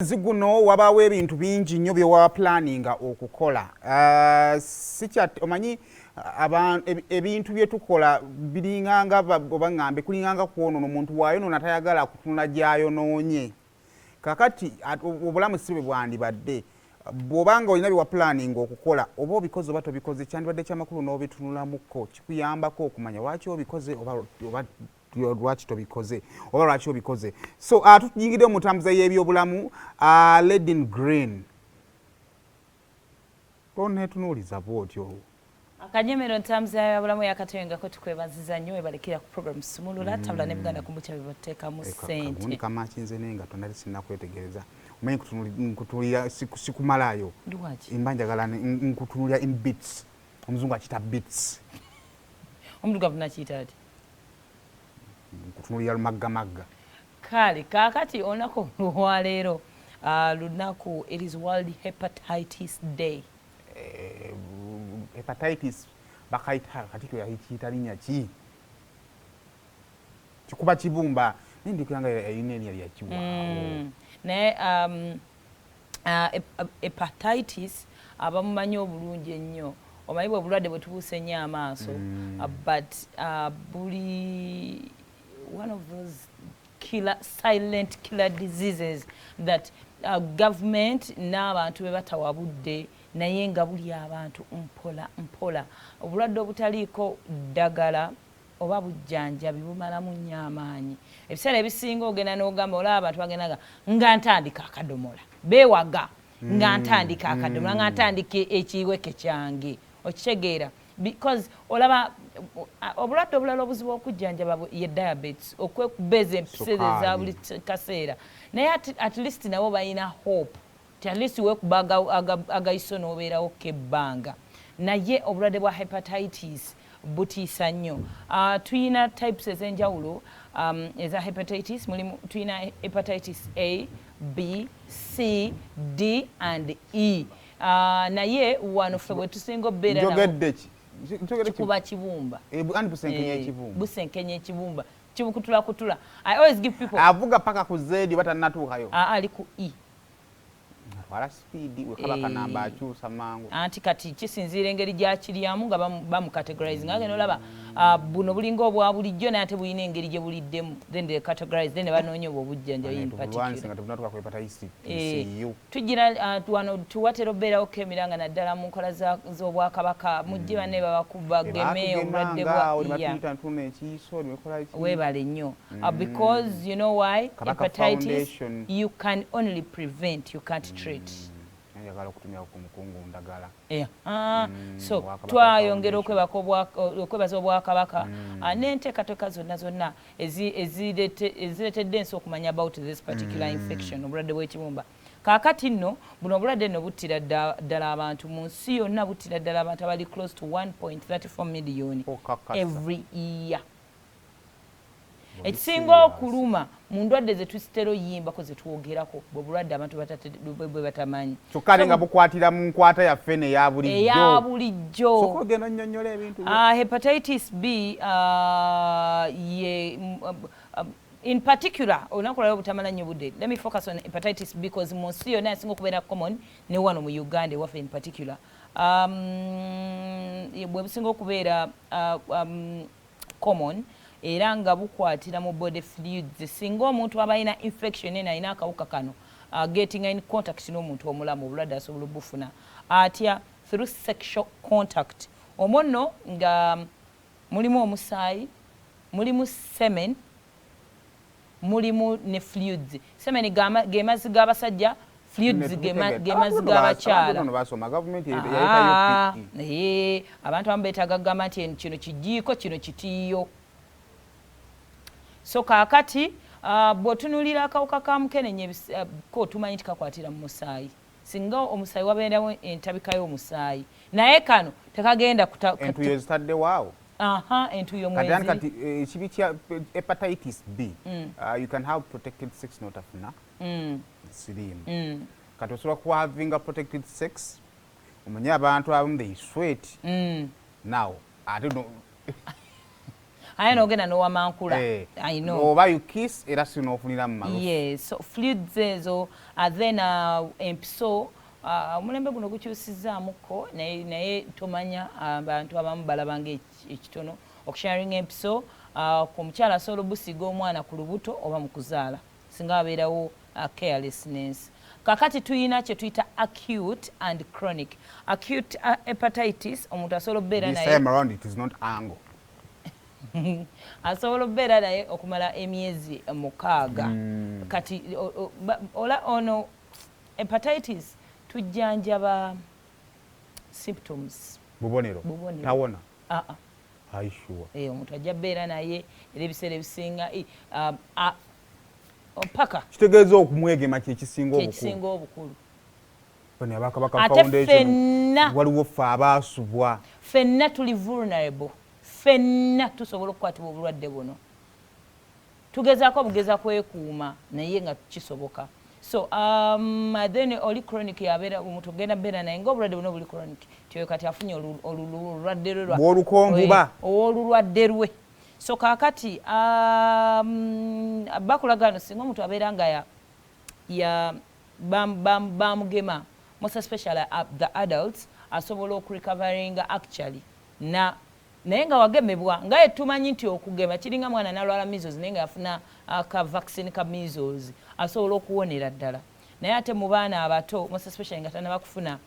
Ziguno wabawo ebintu bingi nnyo bye wa planninga okukola. Omanyi ebintu bye tukola biringanga oba ngambe kulinganga kwonoona omuntu waayonoona tayagala kutunula gy'ayonoonye. Kakati obulamu si bwe bwandibadde. Bw'obanga olina bye wa planninga okukola oba obikoze oba tobikoze kyandibadde ky'amakulu n'obitunulamuko kikuyambako okumanya lwaki obikoze oba lwaki tobikoze oba lwaki obikoze. So tuyingidde mu ntambuza y'ebyobulamu Red and Green. Toneetunuuliza bw'otyo. Akanyemero ntambuza y'ebyobulamu yakatengako tukwebaziza nnyo webalekera ku program Sumulula tabula ne Buganda Kombucha bibateekamu ssente. Kabundi kamankinze nenga tonali sinnakwetegereza. Omanyi nkutunuulira sikumalayo. Mba njagala nkutunuulira in bits. Omuzungu akiyita bits. Omuddugavu nakiyita ati? Kutunulira magga. Kale kakati onako olwaleero lunaku it is World Hepatitis Day. Hepatitis bakayita kati yakiyita linnya ki? Kikuba kibumba nindikuyanga erina lya kiwaawo. Naye hepatitis abamumanyi obulungi ennyo omanyi bwe bulwadde bwe tubuuse ennyo amaaso but buli one of those silent killer diseases that government n'abantu be batawabudde naye nga buli abantu mpola obulwadde obutaliiko ddagala oba bujjanjabi bumalamu nnyo amaanyi. Ebiseera ebisinga ogenda n'ogamba olaba abantu bagendaga nga ntandika akadomola beewaga nga ntandika akadomola nga ntandika ekiweke kyange okitegeera because olaba obulwadde obulala obuzibu okujjanjaba ye diabetes okwekubeeza empisa eza buli kaseera naye at least nabo balina hope at least weekuba agayiso n'obeerawo kebbanga naye obulwadde bwa hepatitis butiisa nnyo. Tuyina types ez'enjawulo eza hepatitis tuyina hepatitis A, B, C, D and E. Naye wano ffe bwe tusinga obbeera kikuba kibumba busenkenya ekibumba kibukutula. I always give people avuga paka ku Z batanatuukayo ali ku E wala speed wekabaka namba akyusa mangu anti kati kisinziira engeri gyakiryamu nga bamucategorize nga genda olaba buno bulinga obwa bulijjo naye ate bulina engeri gye buliddemu then they categorize then banoonya obwo obujjanjabi in particular. Tugira wano tuwatera obbeerawo kemiranga naddala mu nkola z'obwakabaka mujje banne babakubageme obulwadde weebale nnyo because you know why hepatitis you can only prevent, you can't treat. So twayongera okwebaza obwakabaka n'enteekateeka zonna ezireetedde ensi okumanya about this particular infection obulwadde bw'ekibumba. Kaakati nno buno obulwadde nno buttira ddala abantu mu nsi yonna buttira ddala abantu abali close to 1.34 million every year. Ekisinga okuluma mu ndwadde ze tusitera oyimbako ze twogerako bwe bulwadde abantu bwe batamanyi. Kyokka nga bukwatira mu nkwata yaffe neya bulijjo. Soka ogenda nnyonnyola ebintu. Hepatitis B in particular olunaku lwalero butamala nnyo budde. Let me focus on hepatitis B because mu nsi yonna yasinga okubeera common ne wano mu Uganda ewaffe in particular. Bwe businga okubeera common era nga bukwatira mu body fluids singa omuntu aba alina infection ena alina akawuka kano getting in contact n'omuntu omulamu obulwadde asobola obufuna atya through sexual contact. Omwo nno nga mulimu omusaayi, mulimu semen, mulimu ne fluids. Semen ge mazzi g'abasajja, fluids ge mazzi g'abakyala. Abantu abamu beetaaga kugamba nti kino kijiiko kino kitiiyo. So kaakati bw'otunuulira akawuka ka mukenenya ko tumanyi nti kakwatira mu musaayi singa omusaayi wabeeramu entabika y'omusaayi naye kano tekagenda entuyo ezitadde waawo entuyo mwezi kati ekibi kya hepatitis B you can have protected sex n'otafuna siriimu kati osobola kuba havinga protected sex omanye abantu abamu they sweat now ate aye n'ogenda n'owamankula I know oba you kiss era sinofunira mu malusu yes so fluids ezo then empiso omulembe guno gukyusizzaamukko naye tomanya abantu abamu balabanga ekitono okusharing empiso ku mukyala asobola obusiga omwana ku lubuto oba mu kuzaala singa wabeerawo carelessness. Kakati tuyina kye tuyita acute and chronic. Acute hepatitis omuntu asobola obeera naye. This time around it is not angle. Asobola obeera naye okumala emyezi 6. Kati ono hepatitis tujjanjaba symptoms. Bubonero. Tawona. Are you sure? Omuntu ajja beera naye era ebiseera ebisinga paka kitegeeza okumwegema kyekisinga obukulu bano abakabaka foundation waliwo ffe abaasubwa ffenna tuli vulnerable ffenna tusobola okukwatibwa obulwadde buno tugezaako obugeza kwekuuma naye nga kisoboka so then oli chronic yabeera omuntu ogenda beera naye ngaobulwadde buno buli chronic tyoyo kati afunye olulwadde lwe olukongbuba olulwadde lwe so kakati bakulagano singa omuntu abeera nga bamugema most especially the adults asobola okurecoveringa actually naye nga wagemebwa nga yetumanyi nti okugema kiringa mwana nalwala measles naye nga yafuna ka vaccine ka measles asobola okuwonera ddala naye ate mu baana abato most especially nga tanaba kufuna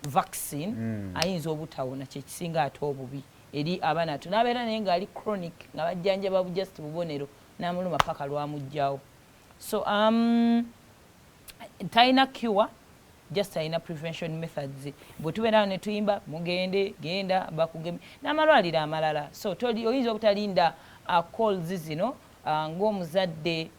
vaccine ayinza obutawona kyekisinga ate obubi eri abaana ato n'abeera naye ngaali chronic nga bajjanjaba just bubonero n'amuluma paka lwamugjawo so talina cure just alina prevention methods bwe tubeerawo ne tuyimba mugende genda bakugeme n'amalwaliro amalala so oyinza obutalinda calls zino ng'omuzadde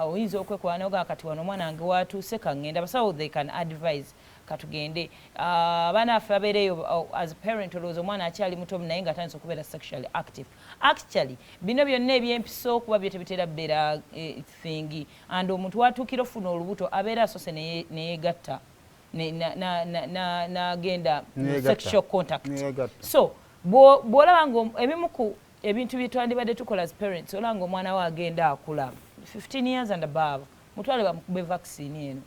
oyinza okwekola noga kati wano omwana wange watuuse kangenda basawo they can advise katugende abaana affe babeereyo as a parent olowooza omwana akyali muto naye nga atandise okubeera sexually active actually bino byonna ebyempiso kuba byo tebitera bbeera thingi and omuntu watuukira ofuna olubuto abeera asose neyegatta n'agenda sexual contact so bw'olaba nga ebimu ku ebintu bye twandibadde tukola as parents olaba nga omwana we agenda akula 15 years and above mutwale bamukube vaccine eno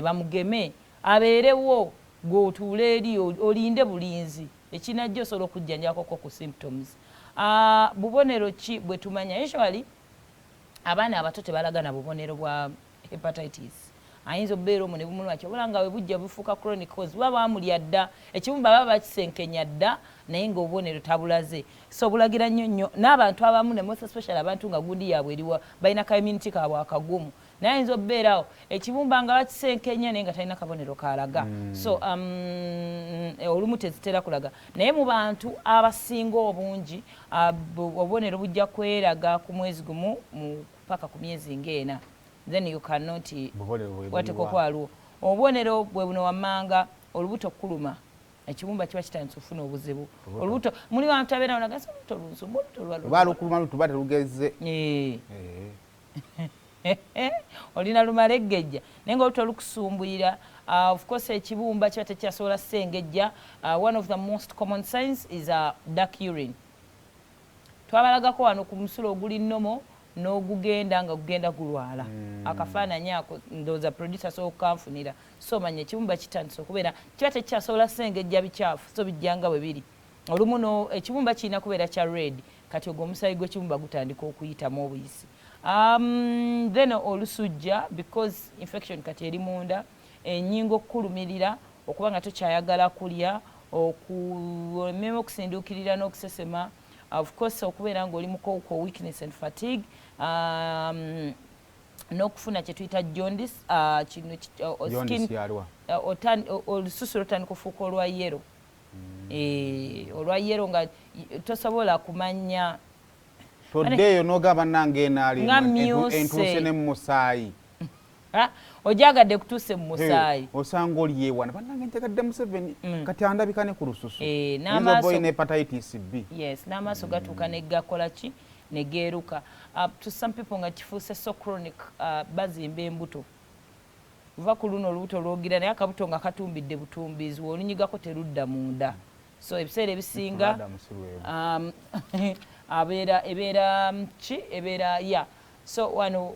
bamugeme abeerewo gwotuule eri olinde bulinzi ekinajja osobola okujjanjako ku symptoms bubonero ki bwe tumanya usually abaana abato tebalagana bubonero bwa hepatitis ayinza obeera omu ne bumulwa kyobula nga we bujja bufuuka chronic cause baba bamulya dda ekimu baba bakisenkenya dda naye ng'obubonero tabulaze so bulagira nnyo n'abantu abamu ne most especially abantu nga gundi yaabwe eriwa balina ka immunity kaabwe akagumu naye ayinza obeerawo ekibumba nga bakisenkenya naye nga talina kabonero kaalaga so olumu tezitera kulaga naye mu bantu abasinga obungi obubonero bujja kweraga ku mwezi gumu paka ku myezi ng'ena then you cannot wateka okwaliwo obubonero bwe buno wammanga olubuto kuluma ekibumba kiba kitandise okufuna obuzibu olubuto muli bantu abeera nagasa olubuto lunsumba olubuto luba telugezze olina lumalegejja naye nga olubuto lukusumbulira of course ekibumba kiba tekyasobola sengejja one of the most common signs is dark urine twabalagako wano ku musulo oguli nnomo n'ogugenda nga gugenda gulwala akafaananyi ako ndowooza producer sokukanfunira so manya ekibumba kitandise okubeera kiba tekyasobola sengejja bikyafu so bijjanga bwe biri olumu ekibumba kirina kubeera kya red kati ogwo omusayi gw'ekibumba gutandika okuyitamu obuyisi then olusujja because infection kati eri munda ennyingo okukulumirira okuba nga tokyayagala kulya okumema okusinduukirira n'okusesema of course okubeera ng'oli muko weakness and fatigue n'okufuna kye tuyita jaundice olususu lutandika okufuuka olwa yero olwa yero nga tosobola kumanya toddeeyo n'ogamba nange enaali entuuse ne mu musaayi ojagadde kutuuse mu musaayi osanga oli yeewana bannange ntegadde Museveni kati andabika ne ku lususu n'amaaso ne hepatitis B yes n'amaaso gatuuka ne gakola ki ne geeruka to some people nga kifuuse so chronic bazimba embuto kuva ku luno olubuto lwogira naye akabuto nga katumbidde butumbizi olunyigako terudda munda so ebiseera ebisinga ebeera ki ebeera ya so wano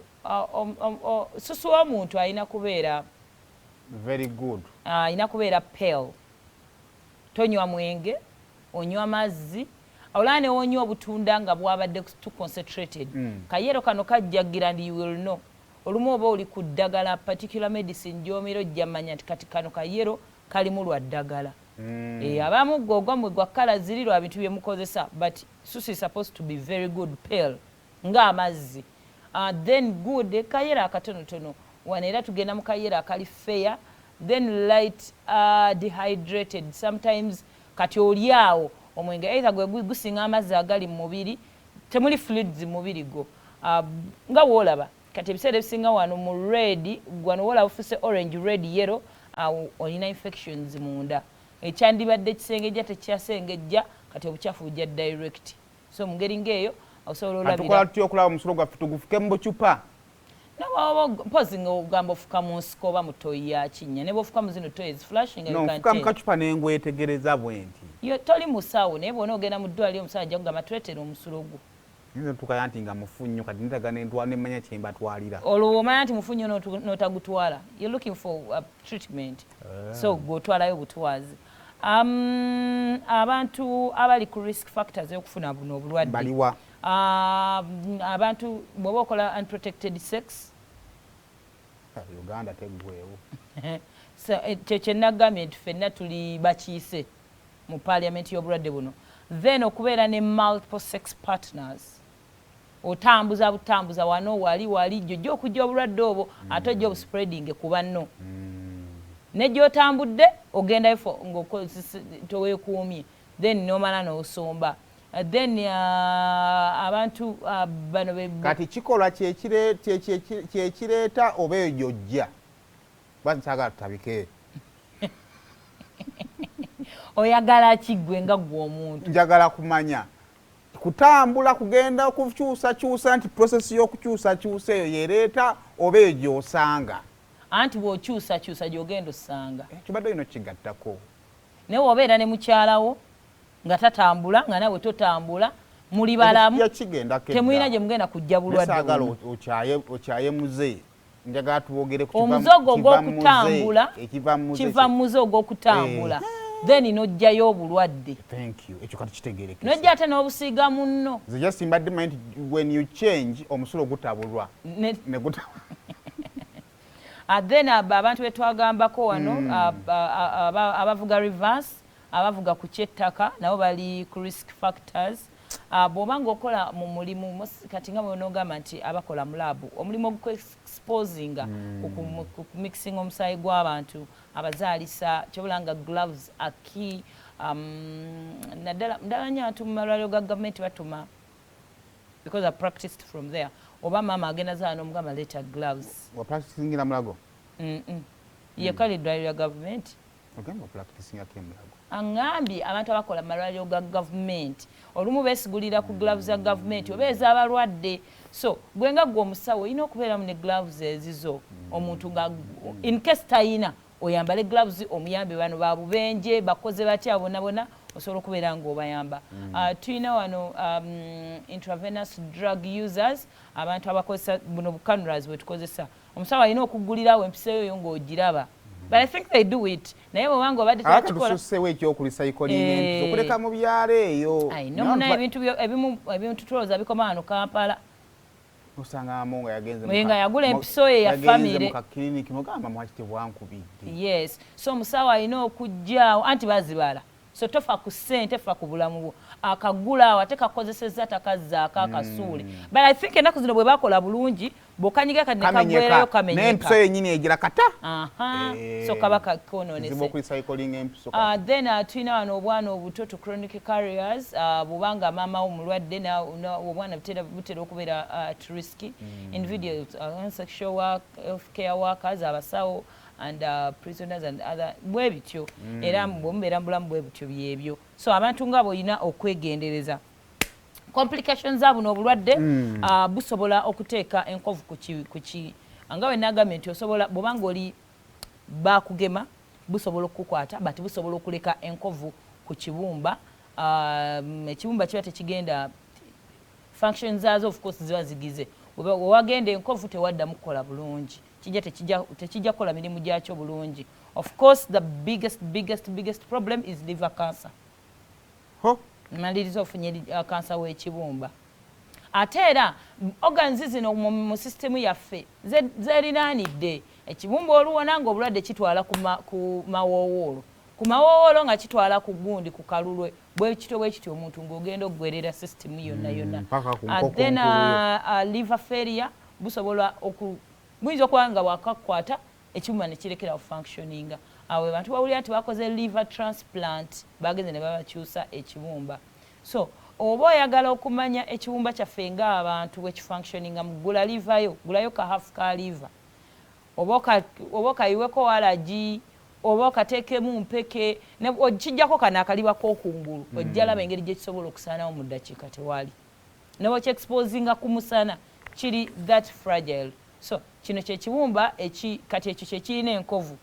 susu w'omuntu alina kubeera very good alina kubeera pale tonywa mwenge onywa mazzi olaba ne wonywa obutunda nga bwabadde too concentrated kayero kano kajjagira ndi you will know olumu oba oli ku ddagala particular medicine gy'omira ojja manya nti kati kano kayero kalimu lwa ddagala abamu gwogwamwe gwa kala ziri lwa bintu bye mukozesa but susu is supposed to be very good pale ng'amazzi then good kayero akatonotono wano era tugenda mu kayero akali fair then light dehydrated sometimes kati oli awo omwenge either gwe gusinga amazzi agali mu mubiri temuli fluids mu mubiri gwo nga woolaba kati ebiseera ebisinga wano mu red wano woolaba ofuse orange red yellow olina infections munda ekyandibadde kisengejja tekyasengejja kati obukyafu bujja direct so mu ngeri ng'eyo osobola olabira tukola tutya okulaba omusulo gwaffe tugufuke mu bucupa mpozi nga ogamba ofuka mu nsiko oba mu toyi ya kinnya ne bw'ofuka mu zino toyi flashing nfuka mu kacupa n'engwetegereza bwe nti toli musawo naye bw'ona ogenda mu ddwaliro omusajja ajja kugamba tuleetera omusulo gwo nze tukaya nti nga mufu nnyo kati nitagana entwala nemmanya kye mbatwalira olwo omanya nti mufu nnyo n'otagutwala you're looking for treatment so gw'otwalayo butwazi abantu abali ku risk factors y'okufuna buno obulwadde baliwa abantu bw'oba okola unprotected sex Uganda teggweewo kye nagambye nti ffenna tuli bakiise mu paliamenti y'obulwadde buno then okubeera ne multiple sex partners otambuza butambuza wano wali jjojja okujja obulwadde obwo ate ojja obuspreading ku banno ne gy'otambudde ogendayo toweekuumye then n'omala n'osomba then abantu bano kati kikolwa kyekireeta oba eyo gy'ojja bansagala tutabike oyagala kiggwe nga gwe omuntu njagala kumanya kutambula kugenda okukyusakyusa nti prosesi y'okukyusakyusa eyo yereeta oba eyo gy'osanga anti bw'okyusakyusa gy'ogenda osanga kibadde olina okigattako naye wobeera ne mukyalawo nga tatambula nga nawe totambula muli balamu temulina gye mugenda kujja bulwadde okyaye muze njagala tubogere omuzogo ogw'okutambula kiva mu muze ogw'okutambula then n'ojjayo obulwadde ekyo kati kitegerekese n'ojja ate n'obusiiga munno nze just mbadde manyi nti when you change omusulo gutabulwa then abantu betwagambako wano abavuga reverse abavuga ku kyettaka nabo bali ku risk factors bw'oba ng'okola mu mulimu kati nga bw'onoogamba nti abakola mu laabu omulimu ogukexposinga okumixinga omusaayi gw'abantu abazaalisa kyobula nga gloves aki naddala nnyo abantu mu malwaliro ga gavumenti batuma because I practiced from there oba maama agenda zaala n'omugamba leeta gloves wapracticingira mulago yekali eddwaliro lya gavumenti ogamba opracticinga kemulago angambye abantu abakola mu malwaliro ga gavumenti olumu beesigulira ku gloves za gavumenti oba ez'abalwadde so gwe nga gwe omusawo olina okubeeramu ne gloves ezizo omuntu nga in case tayina oyambale gloves omuyambe bano ba bubenje bakoze batya bonna osobola okubeera ng'obayamba tulina wano intravenous drug users abantu abakozesa buno bucanulas bwe tukozesa omusawo alina okugulirawo empisa eyo ng'ogiraba but I think they do it naye bw'obanga obadde tusussewo ekyokulisa ikolinga okuleka mu byalo eyo nomuna ebimu tutulowooza bikoma wano Kampala osangamo nga nga yagula empiso ye ya famire mukakliniki mugamba mwakitebwankubidde yes so omusawo alina okujjaawo anti bazibala so tofa ku ssente fa ku bulamu bwo akagula awo ate kakozesezza takazzaako akasuule but I think ennaku zino bwe bakola bulungi bw'okanyiga kati ne kagwerayo kamenyeka n'empiso yennyini egira kata so kaba kakoononese then tulina wano obwana obuto to chronic carriers bw'obanga maama wo mulwadde obwana butera okubeera at risk individuals sexual health care workers abasawo and prisoners and other bwe bityo era bwemubeera mu bulamu bwe bityo byebyo so abantu nga boyina okwegendereza complications za buno obulwadde busobola okuteeka enkovu ku ki nga we nagambye nti osobola bw'obanga oli bakugema busobola okukukwata but busobola okuleka enkovu ku kibumba ekibumba kiba tekigenda functions zaazo of course ziba zigize. Wagenda enkovu tewadda mukola bulungi. Tekijja kola mirimu gyakyo bulungi. Of course the biggest problem is liver cancer. Maliriza ofunye cancer w'ekibumba. Ate era organs zino mu system yaffe zerinaanidde. Ekibumba oluwona ng'obulwadde kitwala ku mawowoolo. Ku mawowoolo nga kitwala ku gundi ku kalulwe. Bwe kityo omuntu ng'ogenda okugwerera system yonna. Then liver failure busobola buyinza okuba nga wakakwata ekibumba ne kirekera functioning. Awo abantu bawulira nti bakoze liver transplant bagenze ne babakyusa ekibumba. So oba oyagala okumanya ekibumba kyaffe ng'abantu bwe kifunctioning mugula liver yo, gulayo ka half ka liver. Oba okayiweko allergy, oba okateekemu mpeke, okijjako kano akaliba k'okungulu, ojja laba engeri gye kisobola okusaanawo mu ddakiika tewali. Ne bw'okyexposinga ku musana kiri that fragile. So kino kye kibumba kati ekyo kye kirina enkovu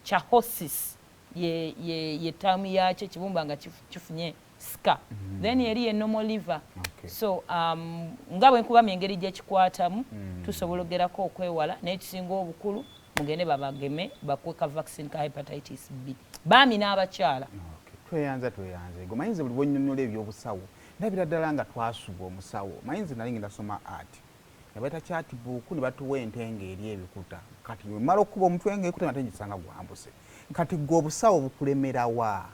kya hosis ye term yakyo ekibumba nga kifunye scar. Then eri normal liver. So nga bwe nkubamya engeri gye kikwatamu tusobola ogerako okwewala naye kisinga obukulu mugende babageme bakweka vaccine ka hepatitis B. Baami n'abakyala. Tweyanza. Gomayinzi buli bw'onnyonnyola ebyobusawo ndabira ddala nga twasuba omusawo. Mayinzi nali ndasoma ati yabaita chat book ne batuwa entenge eri ebikuta. Kati bwe mala okuba omutwe ng'ekuta nate gisanga gwambuse. Kati gwe obusawo bukulemera wa?